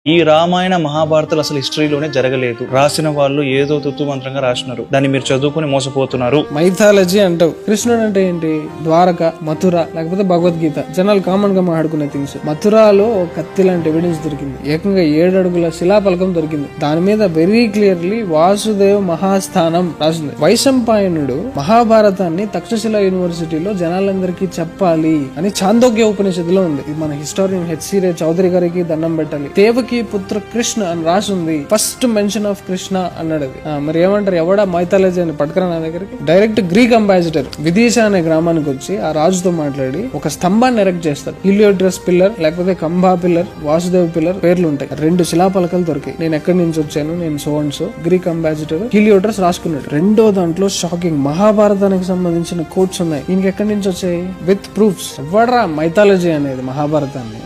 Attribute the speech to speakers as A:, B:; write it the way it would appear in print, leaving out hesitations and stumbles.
A: ఈ రామాయణ మహాభారతాలు అసలు హిస్టరీలోనే జరగలేదు. రాసిన వాళ్ళు ఏదో తుత్తు మంత్రంగా రాసినారు. దాన్ని మీరు చదువుకుని మోసపోతున్నారు.
B: మైథాలజీ అంటావు. కృష్ణుడు అంటే ఏంటి? ద్వారక, మథుర, లేకపోతే భగవద్గీత. జనాలు కామన్ గా మాట్లాడుకునే థింగ్స్. మథురాలో కత్తి లాంటి ఎవిడెన్స్ దొరికింది. ఏకంగా 7 అడుగుల శిలాఫలకం దొరికింది. దాని మీద వెరీ క్లియర్లీ వాసుదేవ్ మహాస్థానం రాసింది. వైశంపాయనుడు మహాభారతాన్ని తక్షశిల యూనివర్సిటీలో జనాలందరికీ చెప్పాలి అని చాందోగ్య ఉపనిషత్తులో ఉంది. ఇది మన హిస్టారియన్ హెచ్సి రే చౌదరి గారికి దండం పెట్టాలి. దేవకి పుత్ర కృష్ణ అని రాసి ఉంది. ఫస్ట్ మెన్షన్ ఆఫ్ కృష్ణ అన్నాడు. మరి ఏమంటారు? ఎవడా మైథాలజీ అని పట్టుకురా నా దగ్గరికి. డైరెక్ట్ గ్రీక్ అంబాసిడర్ విదిశ అనే గ్రామానికి వచ్చి ఆ రాజుతో మాట్లాడి ఒక స్తంభాన్ని ఎరెక్ట్ చేస్తాడు. హీలియోడ్రస్ పిల్లర్, లేకపోతే కంబా పిల్లర్, వాసుదేవ్ పిల్లర్ పేర్లు ఉంటాయి. 2 శిలాపలకలు దొరికాయి. నేను ఎక్కడి నుంచి వచ్చాను, నేను so and so. Greek ambassador Heliodorus రాసుకున్నాడు. 2వ దాంట్లో షాకింగ్ మహాభారతానికి సంబంధించిన కోట్స్ ఉన్నాయి. ఇంకెక్కడి నుంచి వచ్చాయి? With proofs. ఎవడరా మైథాలజీ అనేది మహాభారతాన్ని